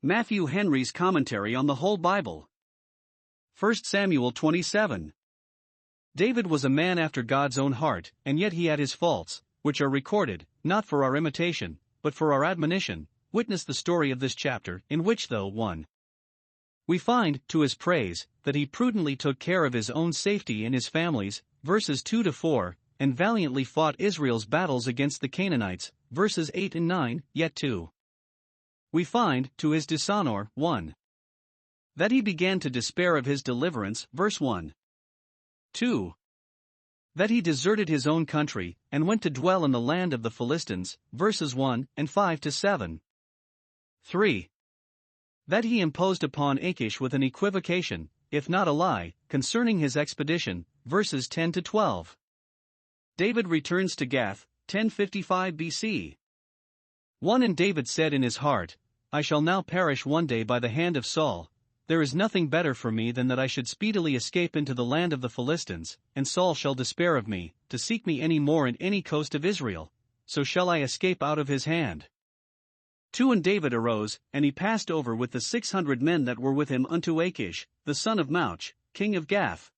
Matthew Henry's Commentary on the Whole Bible. 1 Samuel 27. David was a man after God's own heart, and yet he had his faults, which are recorded, not for our imitation, but for our admonition. Witness the story of this chapter, in which though 1. We find, to his praise, that he prudently took care of his own safety and his family's, verses 2-4, and valiantly fought Israel's battles against the Canaanites, verses 8 and 9, yet 2. We find, to his dishonor, 1. That he began to despair of his deliverance, verse 1. 2. That he deserted his own country, and went to dwell in the land of the Philistines, verses 1 and 5-7. 3. That he imposed upon Achish with an equivocation, if not a lie, concerning his expedition, verses 10-12. David returns to Gath, 1055 BC. 1. And David said in his heart, I shall now perish one day by the hand of Saul. There is nothing better for me than that I should speedily escape into the land of the Philistines, and Saul shall despair of me, to seek me any more in any coast of Israel. So shall I escape out of his hand. 2. And David arose, and he passed over with the 600 men that were with him unto Achish, the son of Mauch, king of Gath.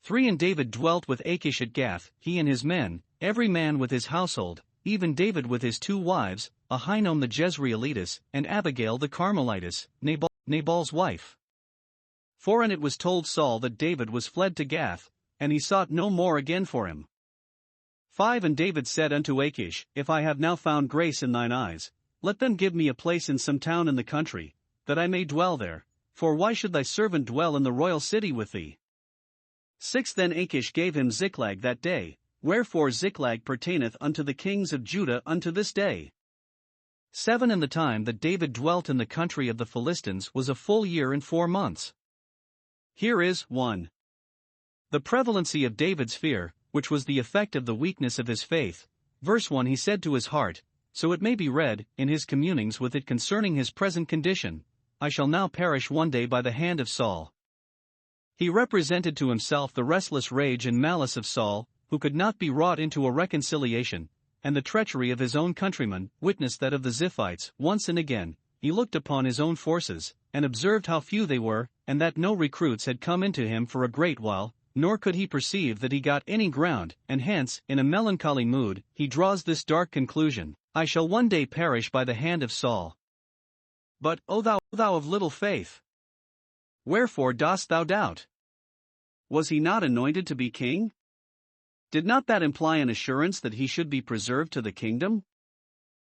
3. And David dwelt with Achish at Gath, he and his men, every man with his household, even David with his 2 wives, Ahinoam the Jezreelitess, and Abigail the Carmelitess, Nabal's wife. 4. And it was told Saul that David was fled to Gath, and he sought no more again for him. 5. And David said unto Achish, If I have now found grace in thine eyes, let them give me a place in some town in the country, that I may dwell there, for why should thy servant dwell in the royal city with thee? 6. Then Achish gave him Ziklag that day, wherefore Ziklag pertaineth unto the kings of Judah unto this day. 7. And the time that David dwelt in the country of the Philistines was a full year and 4 months. Here is 1. The prevalency of David's fear, which was the effect of the weakness of his faith. Verse 1. He said to his heart, so it may be read, in his communings with it concerning his present condition, I shall now perish one day by the hand of Saul. He represented to himself the restless rage and malice of Saul, who could not be wrought into a reconciliation, and the treachery of his own countrymen. Witness that of the Ziphites. Once and again, he looked upon his own forces, and observed how few they were, and that no recruits had come into him for a great while, nor could he perceive that he got any ground, and hence, in a melancholy mood, he draws this dark conclusion, I shall one day perish by the hand of Saul. But, O thou of little faith! Wherefore dost thou doubt? Was he not anointed to be king? Did not that imply an assurance that he should be preserved to the kingdom?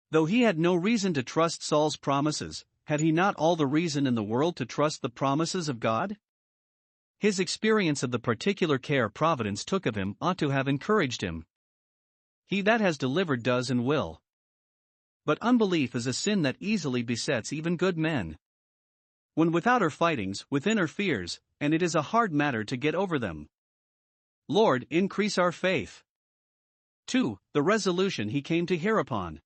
Though he had no reason to trust Saul's promises, had he not all the reason in the world to trust the promises of God? His experience of the particular care Providence took of him ought to have encouraged him. He that has delivered does and will. But unbelief is a sin that easily besets even good men. When without our fightings, within our fears, and it is a hard matter to get over them. Lord, increase our faith. 2. The resolution he came to hear upon.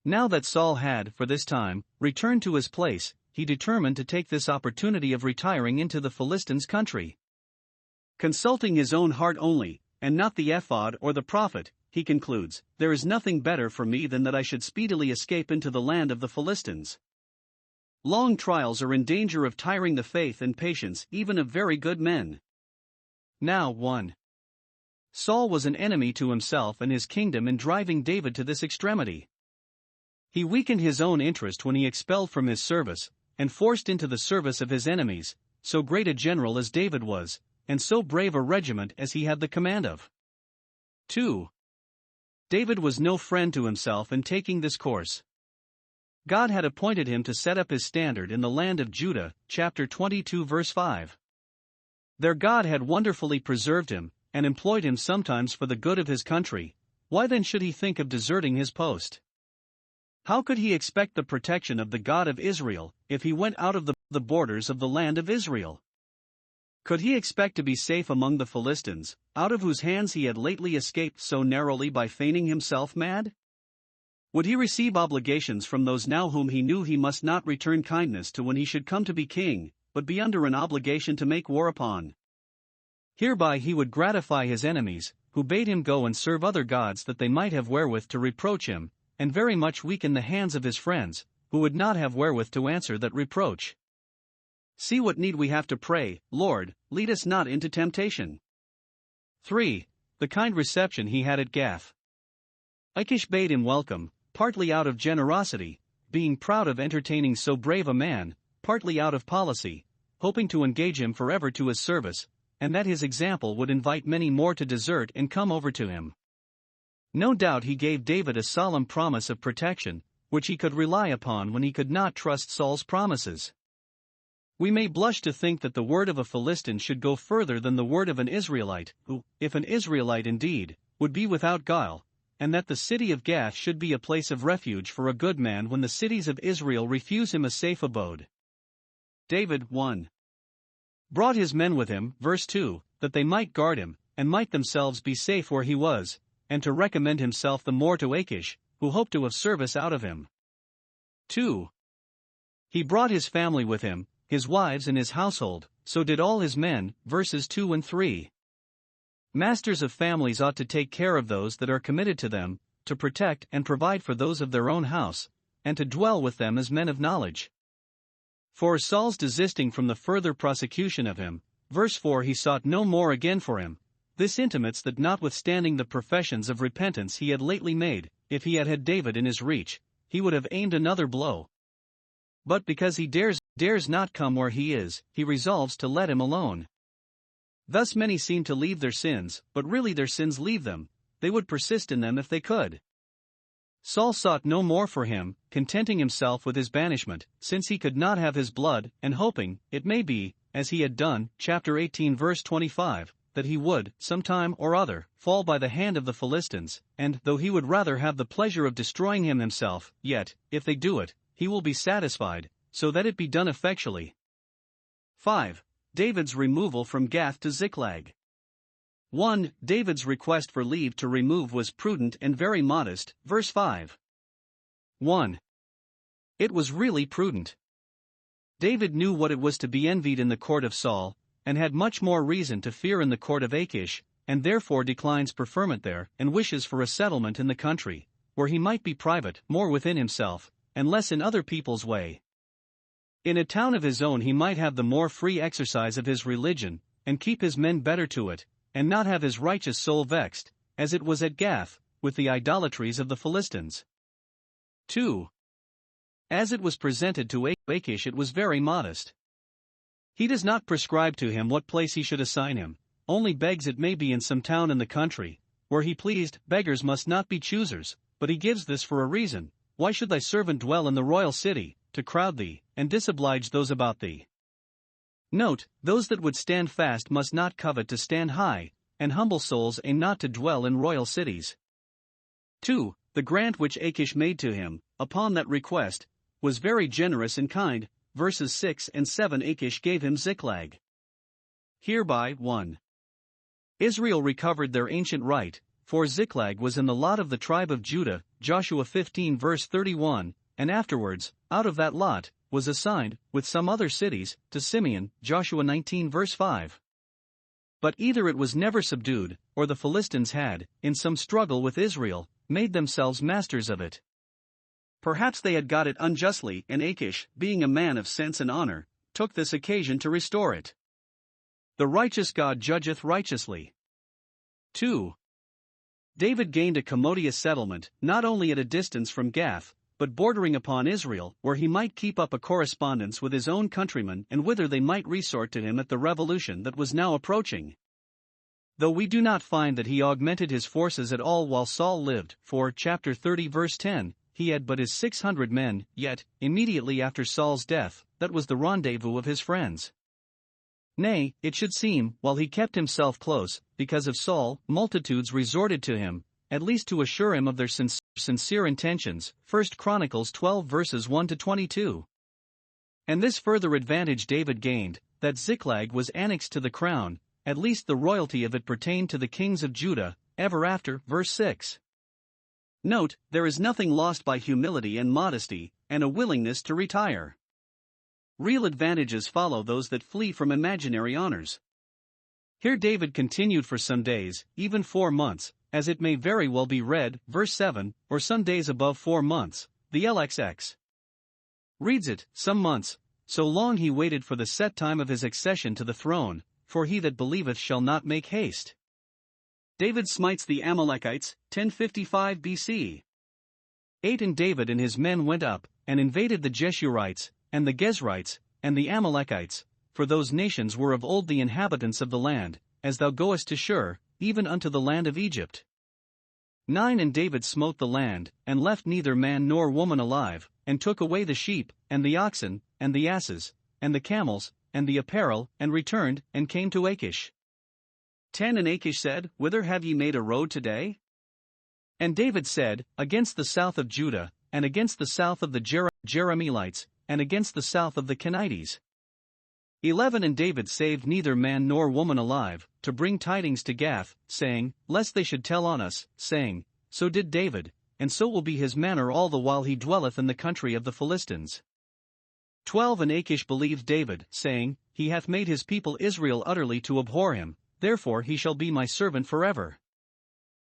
Now that Saul had, for this time, returned to his place, he determined to take this opportunity of retiring into the Philistines' country. Consulting his own heart only, and not the ephod or the prophet, he concludes, there is nothing better for me than that I should speedily escape into the land of the Philistines. Long trials are in danger of tiring the faith and patience even of very good men. Now 1. Saul was an enemy to himself and his kingdom in driving David to this extremity. He weakened his own interest when he expelled from his service, and forced into the service of his enemies, so great a general as David was, and so brave a regiment as he had the command of. 2. David was no friend to himself in taking this course. God had appointed him to set up his standard in the land of Judah, chapter 22 verse 5. There God had wonderfully preserved him, and employed him sometimes for the good of his country. Why then should he think of deserting his post? How could he expect the protection of the God of Israel, if he went out of the borders of the land of Israel? Could he expect to be safe among the Philistines, out of whose hands he had lately escaped so narrowly by feigning himself mad? Would he receive obligations from those now whom he knew he must not return kindness to when he should come to be king, but be under an obligation to make war upon? Hereby he would gratify his enemies, who bade him go and serve other gods that they might have wherewith to reproach him, and very much weaken the hands of his friends, who would not have wherewith to answer that reproach. See what need we have to pray, Lord, lead us not into temptation. 3. The kind reception he had at Gath. Achish bade him welcome, partly out of generosity, being proud of entertaining so brave a man, partly out of policy, hoping to engage him forever to his service, and that his example would invite many more to desert and come over to him. No doubt he gave David a solemn promise of protection, which he could rely upon when he could not trust Saul's promises. We may blush to think that the word of a Philistine should go further than the word of an Israelite, who, if an Israelite indeed, would be without guile, and that the city of Gath should be a place of refuge for a good man when the cities of Israel refuse him a safe abode. David 1. Brought his men with him, verse 2, that they might guard him, and might themselves be safe where he was, and to recommend himself the more to Achish, who hoped to have service out of him. 2. He brought his family with him, his wives and his household, so did all his men, verses 2 and 3. Masters of families ought to take care of those that are committed to them, to protect and provide for those of their own house, and to dwell with them as men of knowledge. For Saul's desisting from the further prosecution of him, verse 4, he sought no more again for him. This intimates that notwithstanding the professions of repentance he had lately made, if he had had David in his reach, he would have aimed another blow. But because he dares not come where he is, he resolves to let him alone. Thus many seem to leave their sins, but really their sins leave them, they would persist in them if they could. Saul sought no more for him, contenting himself with his banishment, since he could not have his blood, and hoping, it may be, as he had done, chapter 18 verse 25, that he would, some time or other, fall by the hand of the Philistines, and, though he would rather have the pleasure of destroying him himself, yet, if they do it, he will be satisfied, so that it be done effectually. 5. David's removal from Gath to Ziklag. 1. David's request for leave to remove was prudent and very modest, verse 5. 1. It was really prudent. David knew what it was to be envied in the court of Saul, and had much more reason to fear in the court of Achish, and therefore declines preferment there, and wishes for a settlement in the country, where he might be private, more within himself, and less in other people's way. In a town of his own he might have the more free exercise of his religion, and keep his men better to it, and not have his righteous soul vexed, as it was at Gath, with the idolatries of the Philistines. 2. As it was presented to Achish, it was very modest. He does not prescribe to him what place he should assign him, only begs it may be in some town in the country, where he pleased. Beggars must not be choosers, but he gives this for a reason. Why should thy servant dwell in the royal city, to crowd thee, and disoblige those about thee? Note, those that would stand fast must not covet to stand high, and humble souls aim not to dwell in royal cities. 2. The grant which Achish made to him, upon that request, was very generous and kind, verses 6 and 7. Achish gave him Ziklag. Hereby 1. Israel recovered their ancient right, for Ziklag was in the lot of the tribe of Judah, Joshua 15 verse 31, and afterwards, out of that lot, was assigned, with some other cities, to Simeon, Joshua 19 verse 5. But either it was never subdued, or the Philistines had, in some struggle with Israel, made themselves masters of it. Perhaps they had got it unjustly, and Achish, being a man of sense and honor, took this occasion to restore it. The righteous God judgeth righteously. 2. David gained a commodious settlement, not only at a distance from Gath, but bordering upon Israel, where he might keep up a correspondence with his own countrymen and whither they might resort to him at the revolution that was now approaching. Though we do not find that he augmented his forces at all while Saul lived, for chapter 30 verse 10, he had but his 600 men, yet, immediately after Saul's death, that was the rendezvous of his friends. Nay, it should seem, while he kept himself close, because of Saul, multitudes resorted to him, at least to assure him of their sincere intentions, 1 Chronicles 12 verses 1 to 22. And this further advantage David gained, that Ziklag was annexed to the crown, at least the royalty of it pertained to the kings of Judah, ever after, verse 6. Note, there is nothing lost by humility and modesty, and a willingness to retire. Real advantages follow those that flee from imaginary honors. Here David continued for some days, even 4 months, as it may very well be read, verse 7, or some days above 4 months, the LXX. reads it, some months, so long he waited for the set time of his accession to the throne, for he that believeth shall not make haste. David smites the Amalekites, 1055 BC. 8 And David and his men went up, and invaded the Jeshurites, and the Gezrites, and the Amalekites, for those nations were of old the inhabitants of the land, as thou goest to Shur, even unto the land of Egypt. 9 And David smote the land, and left neither man nor woman alive, and took away the sheep, and the oxen, and the asses, and the camels, and the apparel, and returned, and came to Achish. 10 And Achish said, Whither have ye made a road today? And David said, Against the south of Judah, and against the south of the Jerahmeelites, and against the south of the Kenites. 11 And David saved neither man nor woman alive, to bring tidings to Gath, saying, Lest they should tell on us, saying, So did David, and so will be his manner all the while he dwelleth in the country of the Philistines. 12 And Achish believed David, saying, He hath made his people Israel utterly to abhor him, therefore he shall be my servant forever.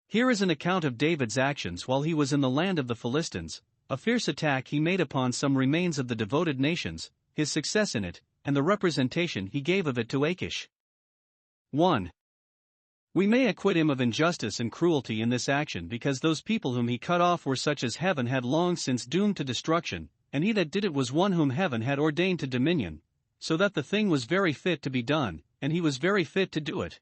Here is an account of David's actions while he was in the land of the Philistines, a fierce attack he made upon some remains of the devoted nations, his success in it, and the representation he gave of it to Achish. 1. We may acquit him of injustice and cruelty in this action because those people whom he cut off were such as heaven had long since doomed to destruction, and he that did it was one whom heaven had ordained to dominion, so that the thing was very fit to be done, and he was very fit to do it.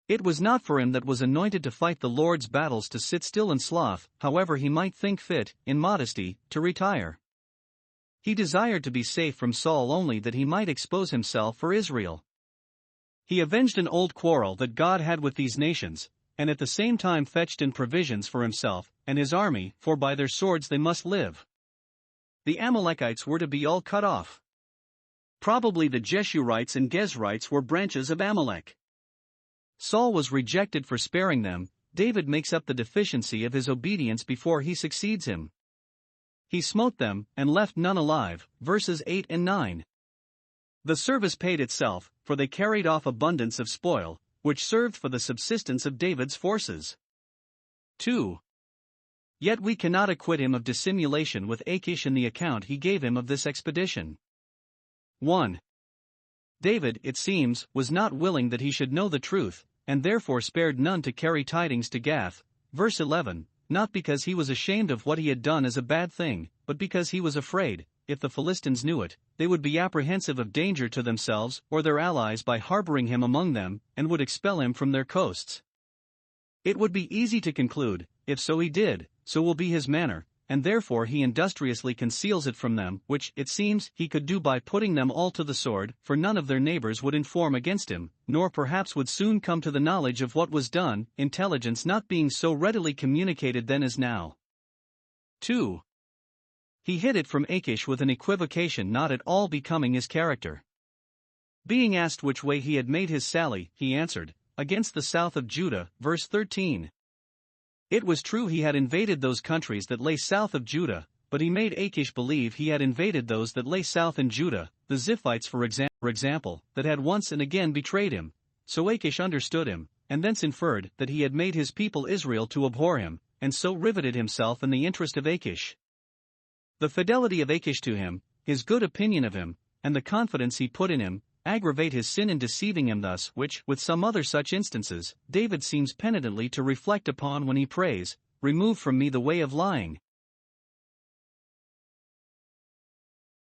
It was not for him that was anointed to fight the Lord's battles to sit still in sloth, however he might think fit, in modesty, to retire. He desired to be safe from Saul only that he might expose himself for Israel. He avenged an old quarrel that God had with these nations, and at the same time fetched in provisions for himself and his army, for by their swords they must live. The Amalekites were to be all cut off. Probably the Jeshurites and Gezrites were branches of Amalek. Saul was rejected for sparing them. David makes up the deficiency of his obedience before he succeeds him. He smote them, and left none alive, verses 8 and 9. The service paid itself, for they carried off abundance of spoil, which served for the subsistence of David's forces. 2. Yet we cannot acquit him of dissimulation with Achish in the account he gave him of this expedition. 1. David, it seems, was not willing that he should know the truth, and therefore spared none to carry tidings to Gath, verse 11. Not because he was ashamed of what he had done as a bad thing, but because he was afraid, if the Philistines knew it, they would be apprehensive of danger to themselves or their allies by harboring him among them, and would expel him from their coasts. It would be easy to conclude, if so he did, so will be his manner, and therefore he industriously conceals it from them, which, it seems, he could do by putting them all to the sword, for none of their neighbors would inform against him, nor perhaps would soon come to the knowledge of what was done, intelligence not being so readily communicated then as now. 2. He hid it from Achish with an equivocation not at all becoming his character. Being asked which way he had made his sally, he answered, Against the south of Judah, verse 13. It was true he had invaded those countries that lay south of Judah, but he made Achish believe he had invaded those that lay south in Judah, the Ziphites for example, that had once and again betrayed him. So Achish understood him, and thence inferred that he had made his people Israel to abhor him, and so riveted himself in the interest of Achish. The fidelity of Achish to him, his good opinion of him, and the confidence he put in him, aggravate his sin in deceiving him thus, which, with some other such instances, David seems penitently to reflect upon when he prays, Remove from me the way of lying.